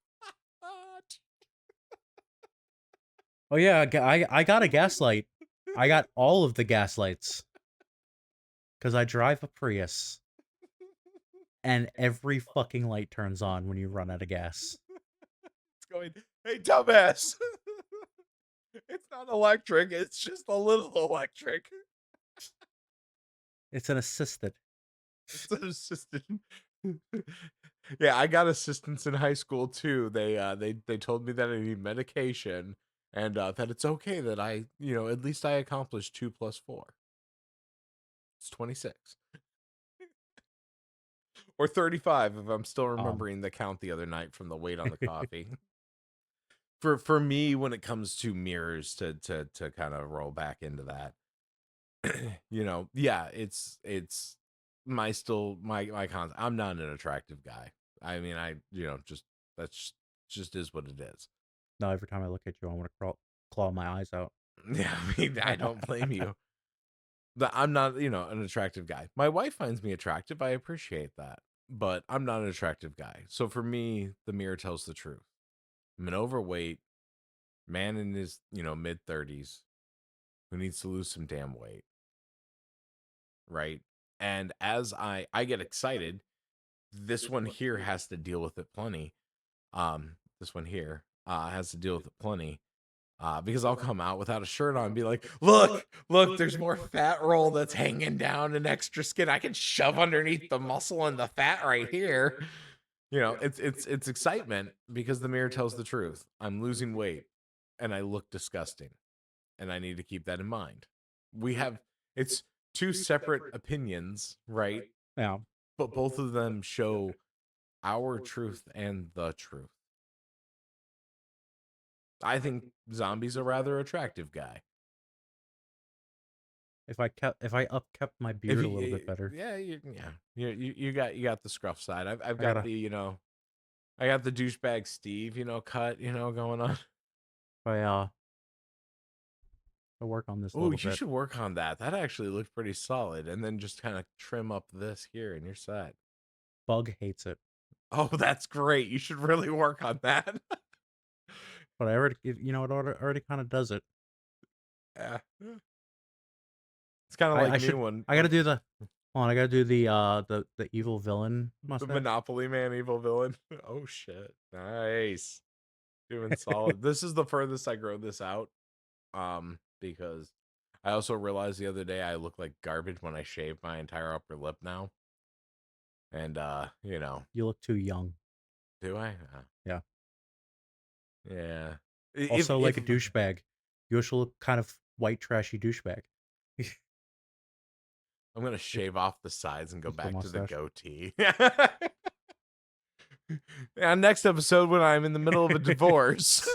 Oh yeah, I got a gaslight. I got all of the gaslights because I drive a Prius, and every fucking light turns on when you run out of gas. It's going, hey, dumbass. It's not electric, it's just a little electric. It's an assistant. It's an assistant. Yeah, I got assistants in high school too. They told me that I need medication and that it's okay that at least I accomplished 2 plus 4. It's 26 or 35 if I'm still Um, remembering the count the other night from the weight on the coffee. For me, when it comes to mirrors, to kind of roll back into that, yeah, it's my cons. I'm not an attractive guy. I mean, just that's just is what it is. now every time I look at you, I want to claw my eyes out. Yeah, I mean, I don't blame you. But I'm not, an attractive guy. My wife finds me attractive. I appreciate that. But I'm not an attractive guy. So for me, the mirror tells the truth. I'm an overweight man in his, mid 30s who needs to lose some damn weight, right? And as I get excited, this one here has to deal with it plenty. This one here has to deal with it plenty. Because I'll come out without a shirt on and be like, look, there's more fat roll that's hanging down and extra skin I can shove underneath the muscle and the fat right here. It's excitement because the mirror tells the truth. I'm losing weight and I look disgusting, and I need to keep that in mind. We have it's two separate opinions, right? Yeah, But both of them show our truth and the truth. I think Zombie's a rather attractive guy. if I upkept my If beard a little you, bit better, you got the scruff side. I've I got gotta the douchebag Steve, cut, going on. if I work on this a Oh, little you bit. should work on that. That actually looked pretty solid. And then just kind of trim up this here and you're set. Bug hates it, Oh, that's great. You should really work on that. but I already it already kind of does it. Yeah. It's kind of I like I me should when I gotta do the hold on, I gotta do the evil villain the mustache. Monopoly Man evil villain. Oh shit. Nice. Doing solid. This is the furthest I grow this out. Because I also realized the other day I look like garbage when I shave my entire upper lip now. And You look too young. do I? Yeah. Yeah. If Also, like if a douchebag. You also look kind of white trashy douchebag. I'm gonna shave off the sides and go With the back to the mustache. goatee. Yeah, next episode when I'm in the middle of a divorce.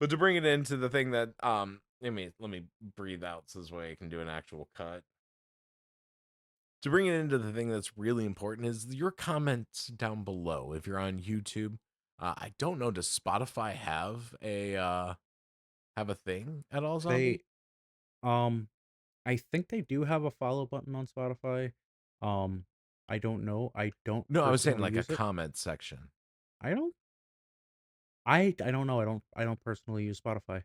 But to bring it into the thing that let me breathe out so this way I can do an actual cut. To bring it into the thing that's really important is your comments down below. If you're on YouTube, I don't know. Does Spotify have a thing at all, They Zombie? um I think they do have a follow button on Spotify. Um I don't know. I don't No, I was saying personally like a use it. comment section. I don't I don't know. I don't personally use Spotify.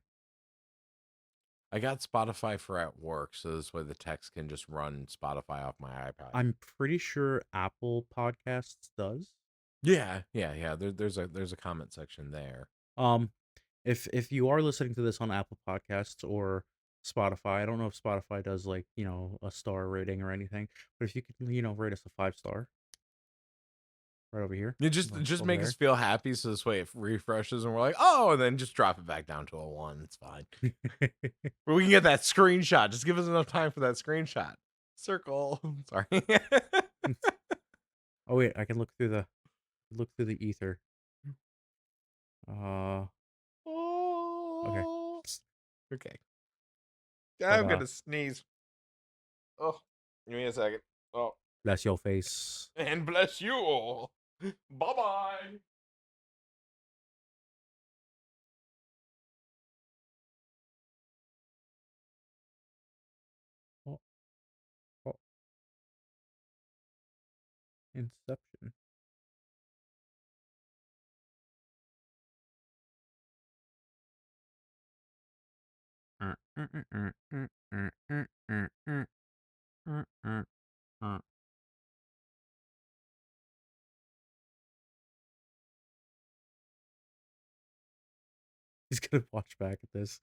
I got Spotify for at work, so this way the text can just run Spotify off my iPad. I'm pretty sure Apple Podcasts does. Yeah. There's a comment section there. Um if you are listening to this on Apple Podcasts or Spotify, I don't know if Spotify does like, a star rating or anything, but if you could, rate us a 5 star right over here, You just over make us feel happy, so this way it refreshes and we're like, oh, and then just drop it back down to a 1. It's fine. there. Or we can get that screenshot. Just give us enough time for that screenshot. Circle. Sorry. Oh wait, I can look through the ether. Uh, okay. Oh. Okay. But I'm gonna sneeze. Oh, give me a second. Oh, bless your face. and bless you all. Bye bye. Oh, oh, Inception. He's gonna watch back at this.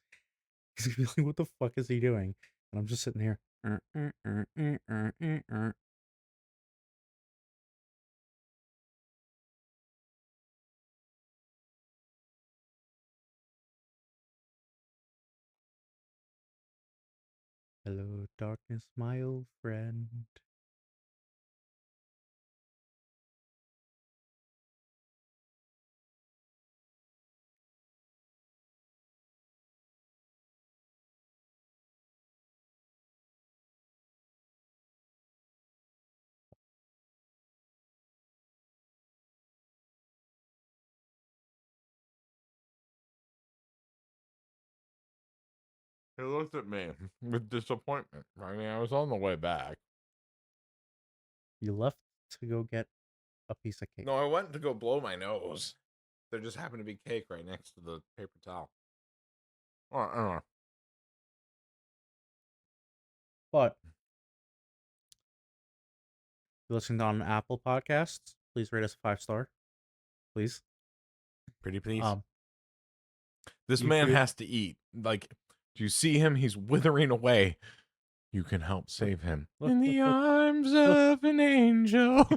He's gonna be like, "What the fuck is he doing?" And I'm just sitting here. Hello, darkness, my old friend. He looked at me with disappointment. I mean, I was on the way back. You left to go get a piece of cake. No, I went to go blow my nose. There just happened to be cake right next to the paper towel. Anyway. But if you listened on Apple Podcasts, please rate us a 5-star. Please. Pretty please. Um, This man YouTube. has to eat. Like, do you see him? He's withering away. You can help Look, save him. look, In look, the look, arms look. of an angel.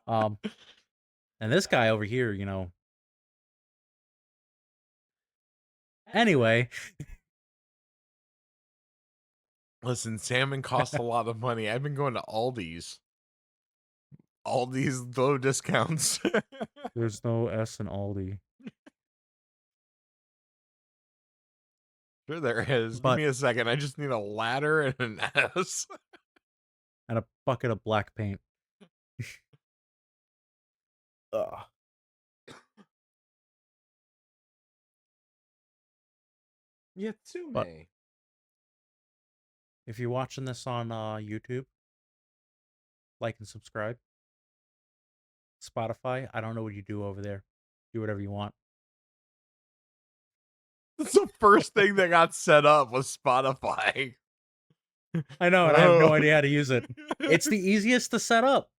Um, and this guy over here, Anyway, Listen, salmon costs a lot of money. I've been going to Aldi's. Aldi's low discounts. there's no S in Aldi. Sure there is. Give But me a second. I just need a ladder and an S. and a bucket of black paint. Ugh. But Yatsume. if you're watching this on YouTube, like and subscribe. Spotify, I don't know what you do over there. Do whatever you want. That's the first thing that got set up was Spotify. I know, and I have no idea how to use it. It's the easiest to set up.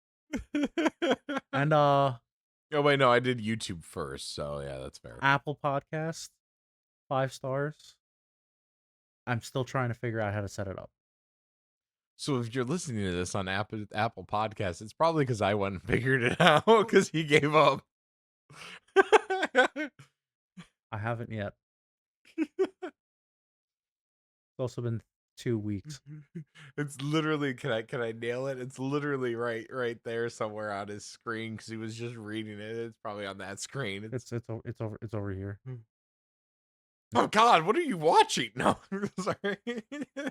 And oh wait, no, I did YouTube first, so yeah, that's fair. Apple Podcast, 5 stars. I'm still trying to figure out how to set it up. So if you're listening to this on Apple Podcasts, it's probably because I went and figured it out because he gave up. I haven't yet. It's also been 2 weeks. It's literally can I nail it? It's literally right there somewhere on his screen because he was just reading it. It's probably on that screen. It's over here. Oh God, what are you watching? No, sorry.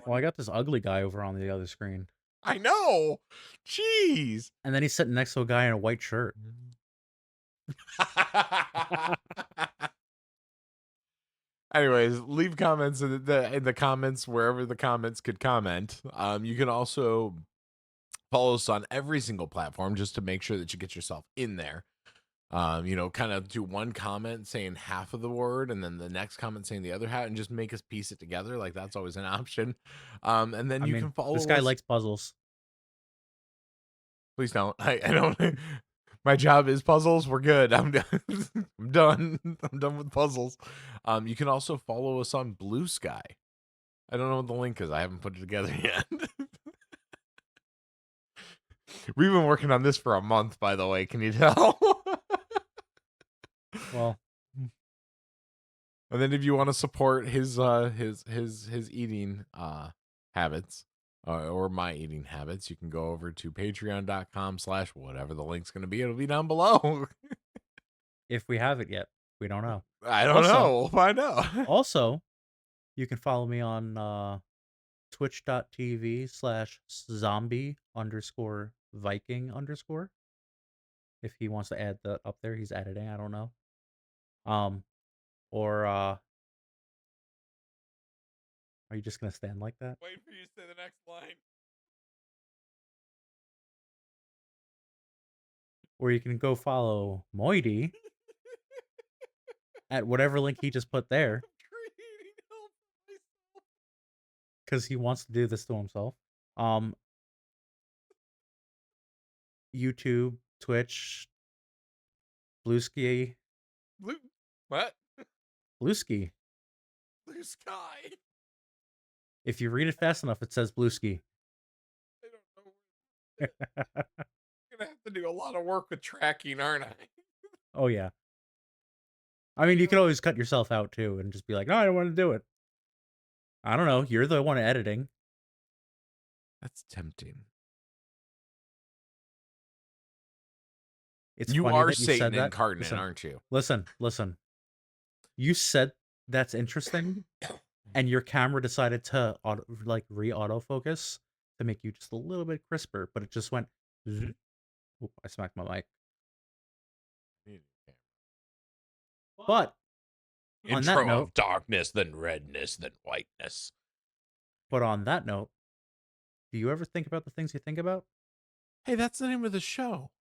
Well, I got this ugly guy over on the other screen. I know. Jeez. And then he's sitting next to a guy in a white shirt. Anyways, leave comments in the comments wherever the comments could comment. You can also follow us on every single platform just to make sure that you get yourself in there. Kind of do one comment saying half of the word and then the next comment saying the other half and just make us piece it together. Like that's always an option. And then I you mean, can follow this guy us. likes puzzles. Please don't. I don't. My job is puzzles. We're good. I'm done. I'm done. I'm done with puzzles. You can also follow us on Blue Sky. I don't know what the link is. I haven't put it together yet. We've been working on this for a month, by the way. Can you tell? Well, and then if you want to support his eating habits or my eating habits, you can go over to patreon.com/whatever the link's going to be. It'll be down below. if we have it yet, we don't know. I don't know. We'll find out. Also, you can follow me on twitch.tv/zombie_Viking_. If he wants to add that up there, he's editing. I don't know. Or are you just gonna stand like that? Wait for you to say the next line. Or you can go follow Moidy at whatever link he just put there, Creating help for myself. because he wants to do this to himself. YouTube, Twitch, Bluesky, Blue What? Blueski. Blue sky. If you read it fast enough, it says Blueski. I don't know. I'm gonna have to do a lot of work with tracking, aren't I? Oh, yeah. I mean, you could always cut yourself out, too, and just be like, no, I don't want to do it. I don't know. You're the one editing. That's tempting. It's You funny are that you said Satan that. incarnate, Listen, aren't you? listen. You said that's interesting, and your camera decided to re-autofocus to make you just a little bit crisper, but it just went. Zzz. Oop, I smacked my mic. But on that Intro note, of darkness, then redness, then whiteness. do you ever think about the things you think about? Hey, that's the name of the show.